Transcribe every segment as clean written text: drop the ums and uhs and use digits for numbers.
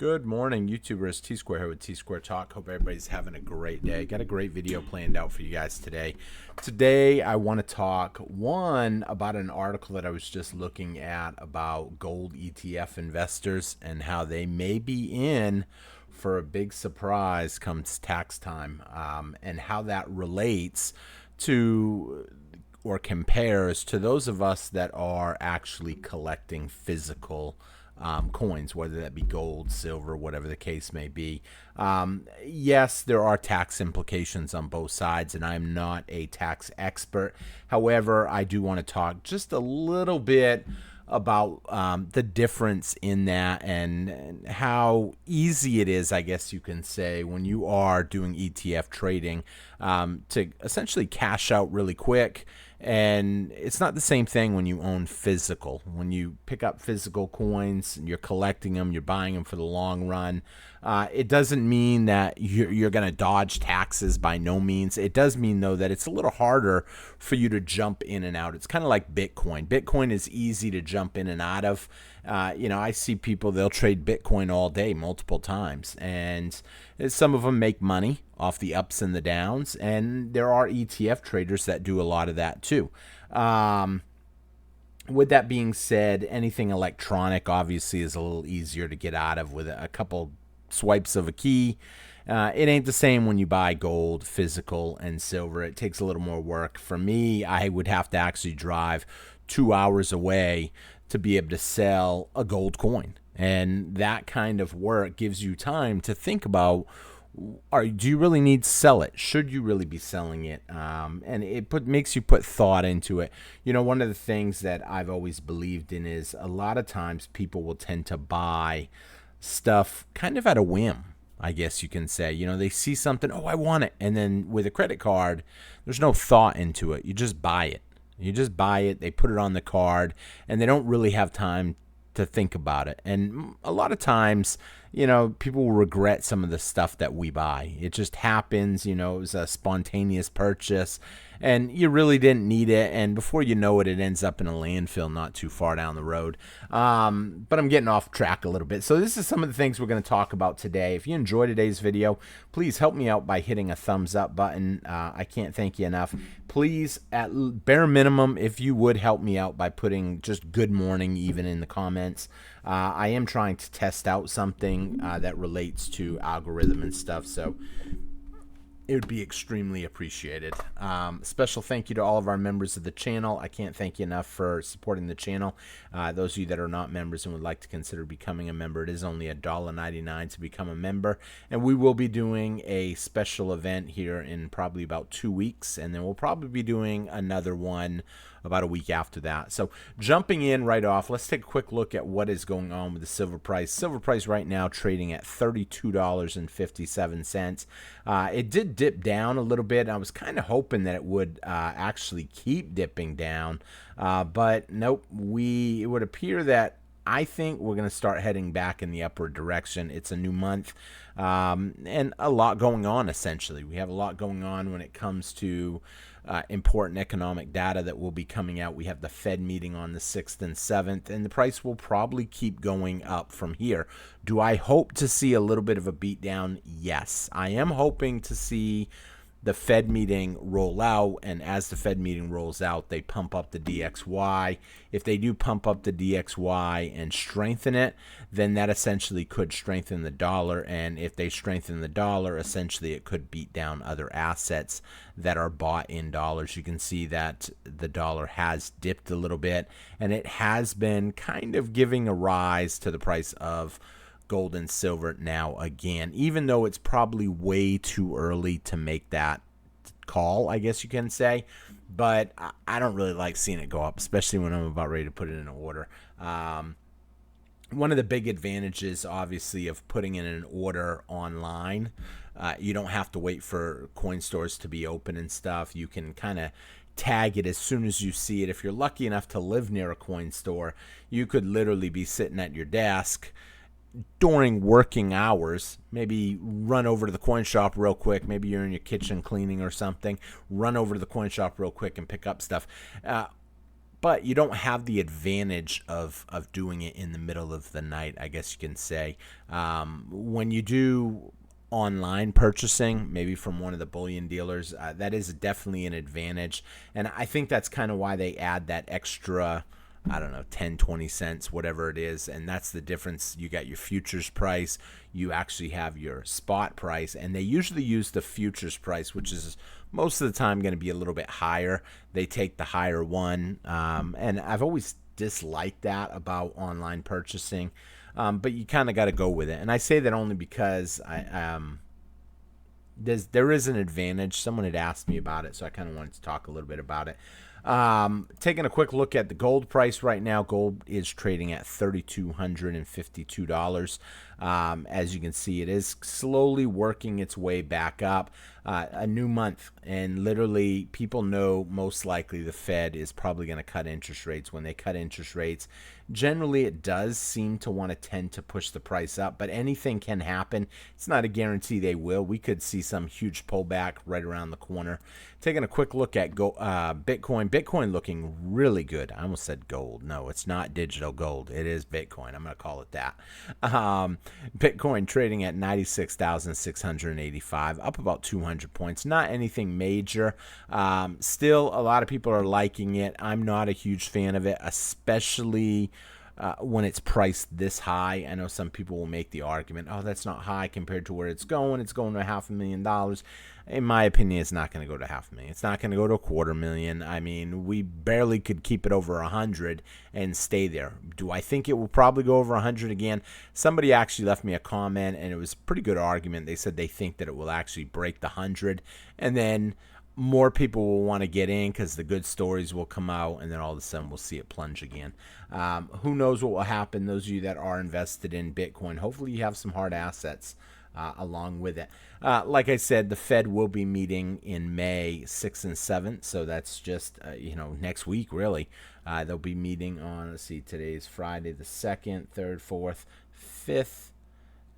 Good morning, YouTubers. T-Square here with T-Square Talk. Hope everybody's having a great day. Got a great video planned out for you guys today. Today, I want to talk, one, about an article that I was just looking at about gold ETF investors and how they may be in for a big surprise comes tax time, and how that relates to or compares to those of us that are actually collecting physical coins, whether that be gold, silver, whatever the case may be. Yes, there are tax implications on both sides, and I'm not a tax expert. However, I do want to talk just a little bit about the difference in that and how easy it is, I guess you can say, when you are doing ETF trading to essentially cash out really quick. And it's not the same thing when you own physical. When you pick up physical coins, you're collecting them, you're buying them for the long run. It doesn't mean that you're going to dodge taxes, by no means. It does mean, though, that it's a little harder for you to jump in and out. It's kind of like Bitcoin. Bitcoin is easy to jump in and out of. I see people, they'll trade Bitcoin all day, multiple times. And some of them make money off the ups and the downs. And there are ETF traders that do a lot of that too. With that being said, anything electronic obviously is a little easier to get out of with a couple swipes of a key. It ain't the same when you buy gold, physical, and silver. It takes a little more work. For me, I would have to actually drive 2 hours away to be able to sell a gold coin. And that kind of work gives you time to think about, do you really need to sell it? Should you really be selling it? And it makes you put thought into it. One of the things that I've always believed in is a lot of times people will tend to buy stuff kind of at a whim, I guess you can say. They see something, oh, I want it. And then with a credit card, there's no thought into it. You just buy it. They put it on the card, and they don't really have time to think about it. And a lot of times, people will regret some of the stuff that we buy. It just happens, it was a spontaneous purchase, and you really didn't need it. And before you know it, it ends up in a landfill not too far down the road. But I'm getting off track a little bit. So this is some of the things we're going to talk about today. If you enjoyed today's video, please help me out by hitting a thumbs up button. I can't thank you enough. Please, at bare minimum, if you would help me out by putting just good morning even in the comments. I am trying to test out something that relates to algorithm and stuff, so it would be extremely appreciated. Special thank you to all of our members of the channel. I can't thank you enough for supporting the channel. Those of you that are not members and would like to consider becoming a member, it is only $1.99 to become a member. And we will be doing a special event here in probably about 2 weeks. And then we'll probably be doing another one about a week after that. So jumping in right off, let's take a quick look at what is going on with the silver price. Silver price right now trading at $32.57. It did dip down a little bit. I was kind of hoping that it would actually keep dipping down, but nope. It would appear that I think we're going to start heading back in the upward direction. It's a new month, and a lot going on, essentially. We have a lot going on when it comes to important economic data that will be coming out. We have the Fed meeting on the 6th and 7th, and the price will probably keep going up from here. Do I hope to see a little bit of a beatdown? Yes. I am hoping to see the Fed meeting roll out, and as the Fed meeting rolls out, they pump up the DXY. If they do pump up the DXY and strengthen it, then that essentially could strengthen the dollar, and if they strengthen the dollar, essentially it could beat down other assets that are bought in dollars. You can see that the dollar has dipped a little bit, and it has been kind of giving a rise to the price of gold and silver now again, even though it's probably way too early to make that call, I guess you can say. But I don't really like seeing it go up, especially when I'm about ready to put it in an order. One of the big advantages, obviously, of putting in an order online, you don't have to wait for coin stores to be open and stuff. You can kind of tag it as soon as you see it. If you're lucky enough to live near a coin store, you could literally be sitting at your desk during working hours, maybe run over to the coin shop real quick. Maybe you're in your kitchen cleaning or something. Run over to the coin shop real quick and pick up stuff. but you don't have the advantage of doing it in the middle of the night, I guess you can say. When you do online purchasing, maybe from one of the bullion dealers, that is definitely an advantage. And I think that's kind of why they add that extra, I don't know, 10, 20 cents, whatever it is. And that's the difference. You got your futures price, you actually have your spot price, and they usually use the futures price, which is most of the time going to be a little bit higher. They take the higher one. And I've always disliked that about online purchasing. But you kind of got to go with it. And I say that only because there is an advantage. Someone had asked me about it, so I kind of wanted to talk a little bit about it. Taking a quick look at the gold price right now, gold is trading at $3,252. As you can see, it is slowly working its way back up. A new month, and literally people know most likely the Fed is probably going to cut interest rates. When they cut interest rates, generally it does seem to want to tend to push the price up, but anything can happen. It's not a guarantee they will. We could see some huge pullback right around the corner. Taking a quick look at Bitcoin. Bitcoin looking really good. I almost said gold. No, it's not digital gold. It is Bitcoin. I'm going to call it that. Bitcoin trading at 96,685, up about 200 points. Not anything major. Still, a lot of people are liking it. I'm not a huge fan of it, especially when it's priced this high. I know some people will make the argument, oh, that's not high compared to where it's going. It's going to $500,000. In my opinion, it's not going to go to $500,000. It's not going to go to $250,000. I mean, we barely could keep it over 100 and stay there. Do I think it will probably go over 100 again? Somebody actually left me a comment, and it was a pretty good argument. They said they think that it will actually break the 100, and then more people will want to get in because the good stories will come out, and then all of a sudden we'll see it plunge again. Who knows what will happen? Those of you that are invested in Bitcoin, hopefully you have some hard assets along with it. Like I said, the Fed will be meeting in May 6th and 7th, so that's just next week really. They'll be meeting on, let's see, today's Friday the 2nd, 3rd, 4th, 5th,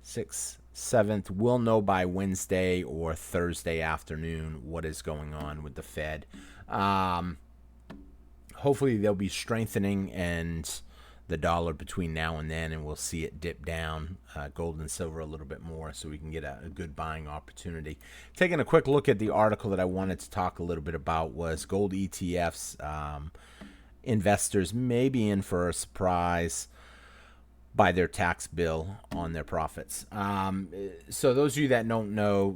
6th, 7th. We'll know by Wednesday or Thursday afternoon what is going on with the Fed. Hopefully they'll be strengthening and the dollar between now and then, and we'll see it dip down, gold and silver a little bit more, so we can get a good buying opportunity. Taking a quick look at the article that I wanted to talk a little bit about was gold ETFs. Investors may be in for a surprise by their tax bill on their profits. So those of you that don't know,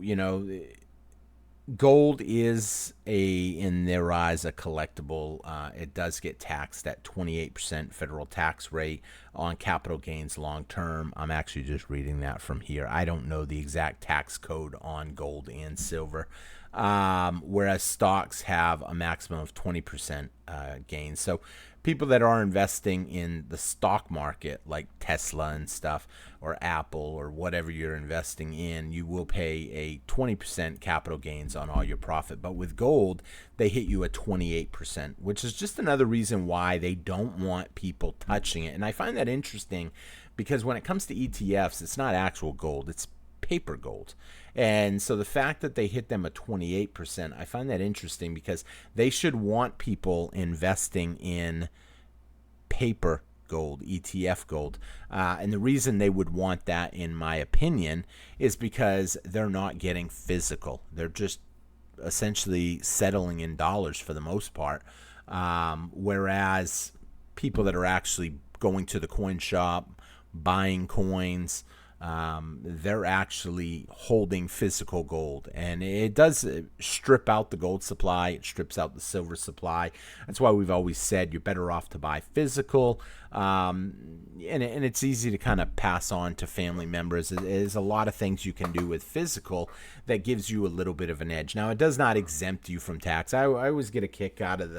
gold is in their eyes, a collectible. It does get taxed at 28% federal tax rate on capital gains long term. I'm actually just reading that from here. I don't know the exact tax code on gold and silver. Whereas stocks have a maximum of 20% gain. So people that are investing in the stock market, like Tesla and stuff, or Apple, or whatever you're investing in, you will pay a 20% capital gains on all your profit. But with gold, they hit you at 28%, which is just another reason why they don't want people touching it. And I find that interesting because when it comes to ETFs, it's not actual gold, it's paper gold. And so the fact that they hit them at 28%, I find that interesting because they should want people investing in paper gold, ETF gold. And the reason they would want that, in my opinion, is because they're not getting physical. They're just essentially settling in dollars for the most part. Whereas people that are actually going to the coin shop, buying coins, they're actually holding physical gold, and it does strip out the gold supply. It strips out the silver supply. That's why we've always said you're better off to buy physical, and it's easy to kind of pass on to family members. There's a lot of things you can do with physical that gives you a little bit of an edge. Now, it does not exempt you from tax. I always get a kick out of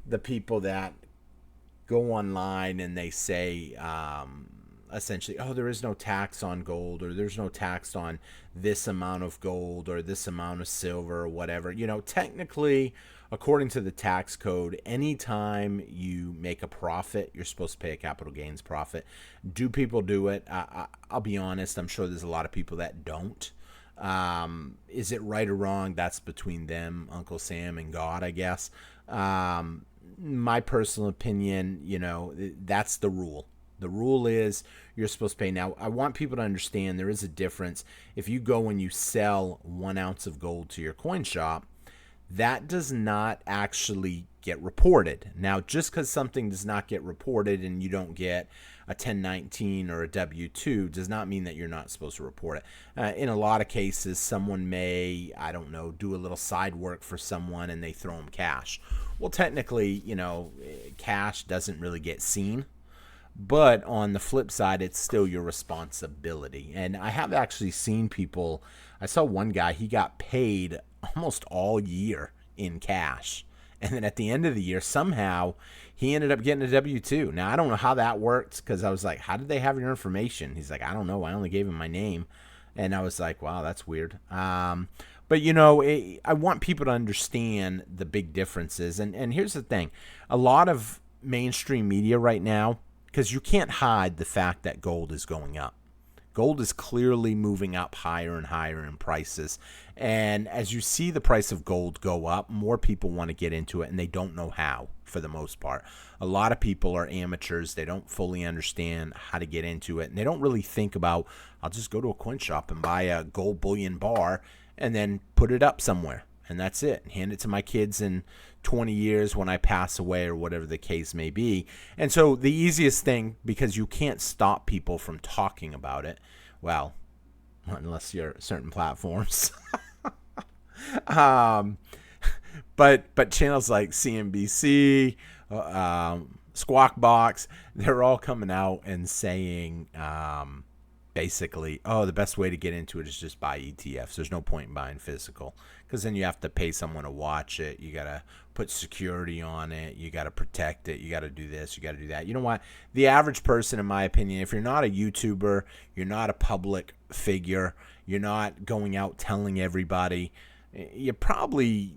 the people that go online and they say, essentially, oh, there is no tax on gold, or there's no tax on this amount of gold or this amount of silver or whatever. Technically, according to the tax code, anytime you make a profit, you're supposed to pay a capital gains profit. Do people do it? I'll be honest, I'm sure there's a lot of people that don't. Is it right or wrong? That's between them, Uncle Sam, and God, I guess. my personal opinion, that's the rule. The rule is you're supposed to pay. Now, I want people to understand there is a difference. If you go and you sell 1 ounce of gold to your coin shop, that does not actually get reported. Now, just because something does not get reported and you don't get a 1019 or a W-2 does not mean that you're not supposed to report it. In a lot of cases, someone may, I don't know, do a little side work for someone and they throw them cash. Well, technically, cash doesn't really get seen. But on the flip side, it's still your responsibility. And I have actually seen people, I saw one guy, he got paid almost all year in cash. And then at the end of the year, somehow he ended up getting a W-2. Now, I don't know how that worked because I was like, how did they have your information? He's like, I don't know. I only gave him my name. And I was like, wow, that's weird. But, I want people to understand the big differences. And here's the thing. A lot of mainstream media right now, because you can't hide the fact that gold is going up. Gold is clearly moving up higher and higher in prices. And as you see the price of gold go up, more people want to get into it, and they don't know how for the most part. A lot of people are amateurs. They don't fully understand how to get into it, and they don't really think about, I'll just go to a coin shop and buy a gold bullion bar and then put it up somewhere. And that's it. Hand it to my kids in 20 years when I pass away or whatever the case may be. And so the easiest thing, because you can't stop people from talking about it, well, unless you're certain platforms. But channels like CNBC, Squawk Box, they're all coming out and saying basically, the best way to get into it is just buy ETFs. There's no point in buying physical because then you have to pay someone to watch it. You got to put security on it. You got to protect it. You got to do this. You got to do that. You know what? The average person, in my opinion, if you're not a YouTuber, you're not a public figure, you're not going out telling everybody, you probably...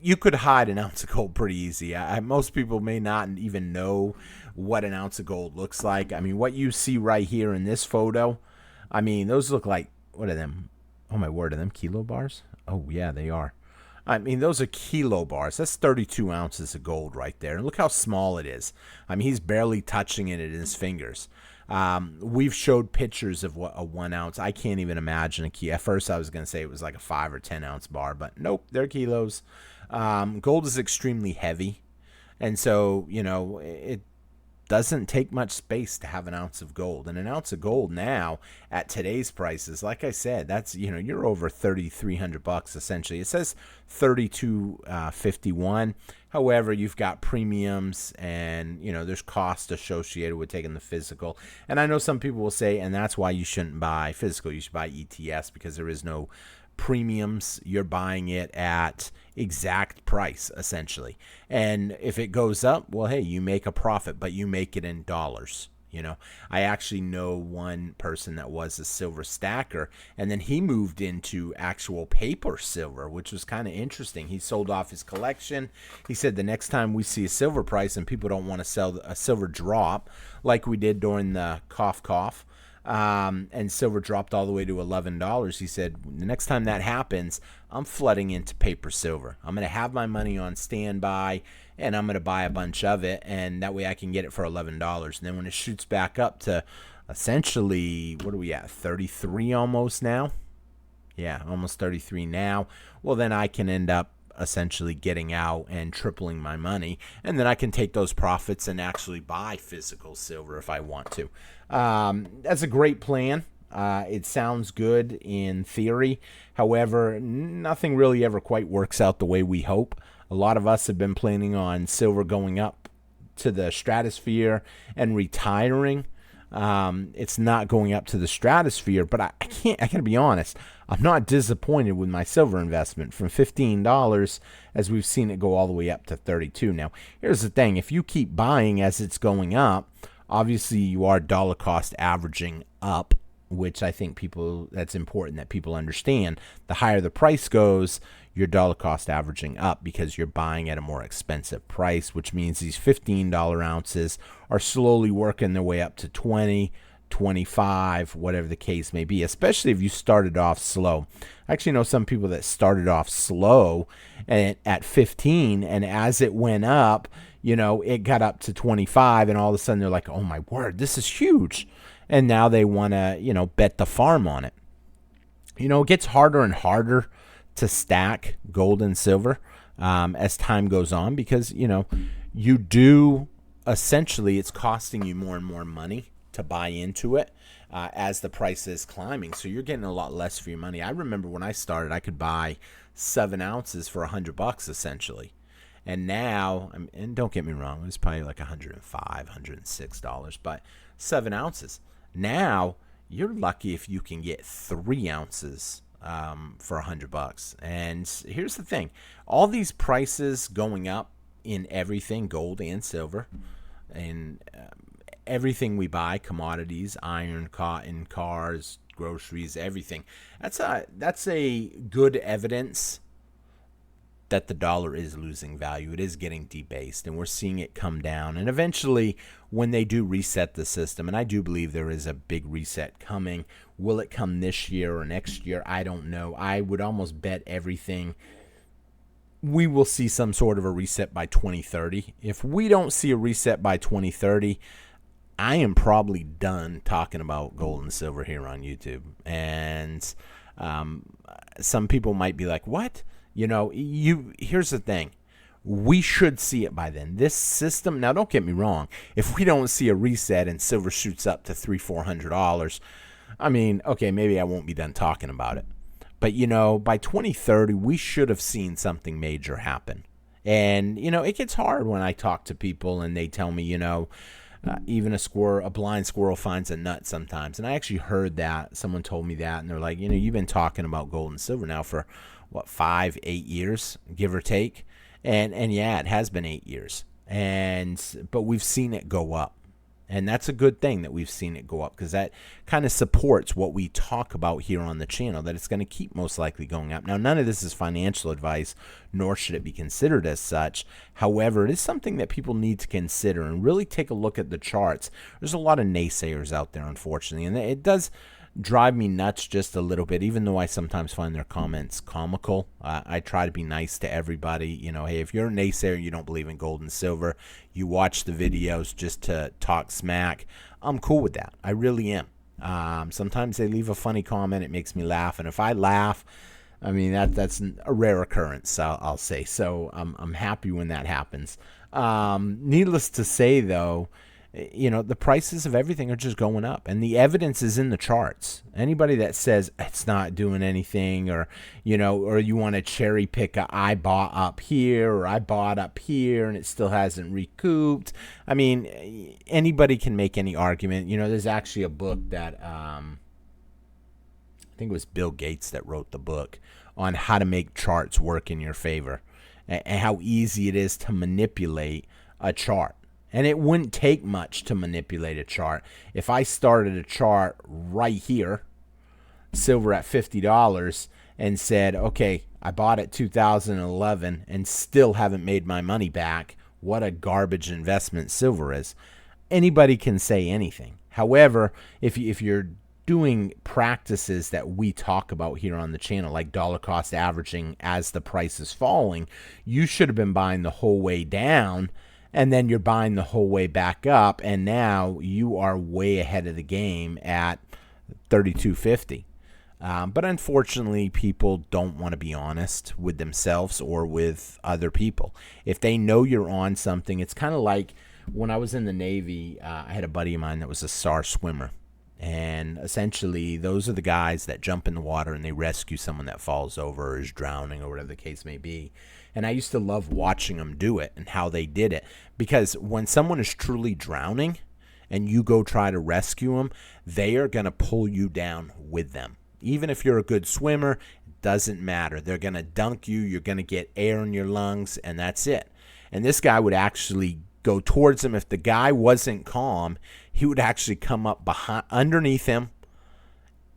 you could hide an ounce of gold pretty easy. Most people may not even know what an ounce of gold looks like. What you see right here in this photo, those look like, what are them? Oh, my word, are them kilo bars? Oh, yeah, they are. Those are kilo bars. That's 32 ounces of gold right there. And look how small it is. He's barely touching it in his fingers. We've showed pictures of what a 1 ounce. I can't even imagine a key. At first, I was going to say it was like a 5 or 10 ounce bar, but nope, they're kilos. Gold is extremely heavy, and so it doesn't take much space to have an ounce of gold. And an ounce of gold now at today's prices, like I said, that's you're over $3,300 essentially. It says 32.51. However, you've got premiums and there's cost associated with taking the physical. And I know some people will say, and that's why you shouldn't buy physical. You should buy ETFs because there is no premiums. You're buying it at exact price essentially. And if it goes up, well, hey, you make a profit, but you make it in dollars. I actually know one person that was a silver stacker, and then he moved into actual paper silver, which was kind of interesting. He sold off his collection. He said the next time we see a silver price and people don't want to sell a silver drop like we did during the cough, and silver dropped all the way to $11. He said, the next time that happens, I'm flooding into paper silver. I'm going to have my money on standby, and I'm going to buy a bunch of it, and that way I can get it for $11. And then when it shoots back up to essentially, what are we at, 33 almost now? Yeah, almost 33 now. Well, then I can end up essentially getting out and tripling my money, and then I can take those profits and actually buy physical silver if I want to. That's a great plan. It sounds good in theory. However, nothing really ever quite works out the way we hope. A lot of us have been planning on silver going up to the stratosphere and retiring. It's not going up to the stratosphere, but I gotta be honest, I'm not disappointed with my silver investment from $15 as we've seen it go all the way up to 32. Now, here's the thing. If you keep buying as it's going up, obviously you are dollar cost averaging up, which I think that's important that people understand. The higher the price goes, your dollar cost averaging up because you're buying at a more expensive price, which means these $15 ounces are slowly working their way up to 20, 25, whatever the case may be, especially if you started off slow. I actually know some people that started off slow at 15, and as it went up, it got up to 25, and all of a sudden they're like, oh my word, this is huge. And now they want to, bet the farm on it. It gets harder and harder to stack gold and silver as time goes on because, you do essentially, it's costing you more and more money to buy into it as the price is climbing. So you're getting a lot less for your money. I remember when I started, I could buy 7 ounces for $100 essentially. And now, and don't get me wrong, it was probably like $105, $106, but 7 ounces. Now you're lucky if you can get 3 ounces for $100. And here's the thing, all these prices going up in everything, gold and silver, and everything we buy, commodities, iron, cotton, cars, groceries, everything. That's a good evidence that the dollar is losing value. It is getting debased, and we're seeing it come down. And eventually, when they do reset the system, and I do believe there is a big reset coming, will it come this year or next year? I don't know. I would almost bet everything we will see some sort of a reset by 2030. If we don't see a reset by 2030, I am probably done talking about gold and silver here on YouTube. And some people might be like, what? Here's the thing. We should see it by then. This system, now don't get me wrong, if we don't see a reset and silver shoots up to $300-$400, okay, maybe I won't be done talking about it. But, by 2030, we should have seen something major happen. And, it gets hard when I talk to people and they tell me, even a blind squirrel finds a nut sometimes. And I actually heard that. Someone told me that. And they're like, you've been talking about gold and silver now for, 5-8 years, give or take. And yeah, it has been 8 years. But we've seen it go up. And that's a good thing that we've seen it go up, because that kind of supports what we talk about here on the channel, that it's going to keep most likely going up. Now, none of this is financial advice, nor should it be considered as such. However, it is something that people need to consider and really take a look at the charts. There's a lot of naysayers out there, unfortunately, and it does drive me nuts just a little bit, even though I sometimes find their comments comical. I try to be nice to everybody. Hey, if you're a naysayer, you don't believe in gold and silver, you watch the videos just to talk smack, I'm cool with that. I really am. Sometimes they leave a funny comment. It makes me laugh. And if I laugh, that's a rare occurrence, I'll say. So I'm happy when that happens. Needless to say, though, the prices of everything are just going up, and the evidence is in the charts. Anybody that says it's not doing anything, or you want to cherry pick I bought up here or I bought up here and it still hasn't recouped. Anybody can make any argument. There's actually a book that I think it was Bill Gates that wrote the book on how to make charts work in your favor and how easy it is to manipulate a chart. And it wouldn't take much to manipulate a chart. If I started a chart right here, silver at $50, and said, okay, I bought it 2011 and still haven't made my money back, what a garbage investment silver is. Anybody can say anything. However, if you're doing practices that we talk about here on the channel, like dollar cost averaging as the price is falling, you should have been buying the whole way down, and then you're buying the whole way back up, and now you are way ahead of the game at $32.50. But unfortunately, people don't want to be honest with themselves or with other people. If they know you're on something, it's kind of like when I was in the Navy, I had a buddy of mine that was a SAR swimmer. And essentially, those are the guys that jump in the water and they rescue someone that falls over or is drowning or whatever the case may be. And I used to love watching them do it and how they did it. Because when someone is truly drowning and you go try to rescue them, they are going to pull you down with them. Even if you're a good swimmer, it doesn't matter. They're going to dunk you. You're going to get air in your lungs, and that's it. And this guy would actually go towards him. If the guy wasn't calm, he would actually come up underneath him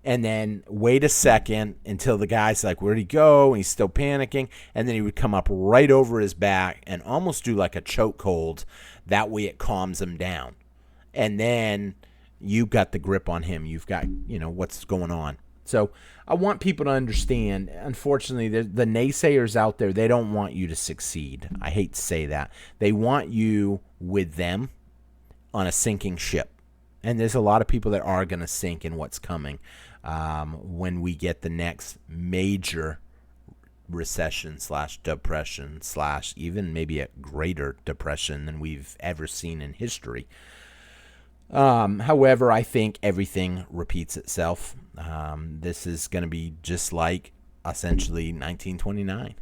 and then wait a second until the guy's like, where'd he go? And he's still panicking. And then he would come up right over his back and almost do like a chokehold. That way it calms him down. And then You got the grip on him. You've got, what's going on. So I want people to understand, unfortunately, the naysayers out there, they don't want you to succeed. I hate to say that. They want you with them on a sinking ship. And there's a lot of people that are going to sink in what's coming when we get the next major recession / depression / even maybe a greater depression than we've ever seen in history. However, I think everything repeats itself. This is going to be just like essentially 1929.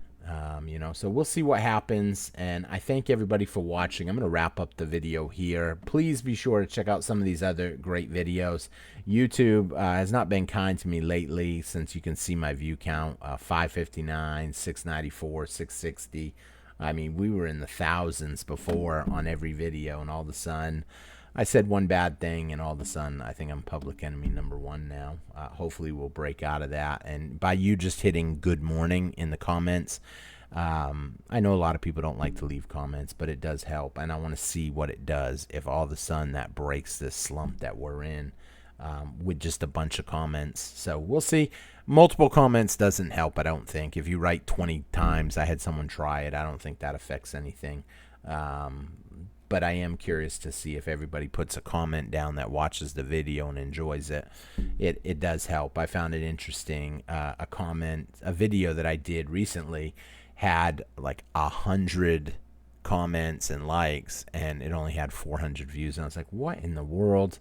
So we'll see what happens. And I thank everybody for watching. I'm going to wrap up the video here. Please be sure to check out some of these other great videos. YouTube has not been kind to me lately, since you can see my view count, 559, 694, 660. I mean, we were in the thousands before on every video, and all of a sudden I said one bad thing, and all of a sudden I think I'm public enemy #1 now. Hopefully we'll break out of that. And by you just hitting good morning in the comments, I know a lot of people don't like to leave comments, but it does help. And I want to see what it does if all of a sudden that breaks this slump that we're in with just a bunch of comments. So we'll see. Multiple comments doesn't help, I don't think. If you write 20 times, I had someone try it, I don't think that affects anything. But I am curious to see if everybody puts a comment down that watches the video and enjoys it. It does help. I found it interesting. A video that I did recently had like 100 comments and likes, and it only had 400 views. And I was like, what in the world?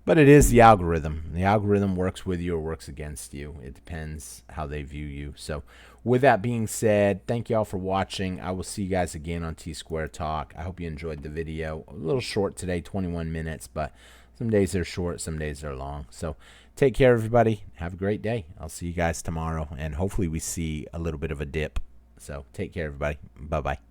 But it is the algorithm. The algorithm works with you or works against you. It depends how they view you. So with that being said, thank you all for watching. I will see you guys again on T-Square Talk. I hope you enjoyed the video. A little short today, 21 minutes, but some days they're short, some days they're long. So take care, everybody. Have a great day. I'll see you guys tomorrow, and hopefully we see a little bit of a dip. So take care, everybody. Bye-bye.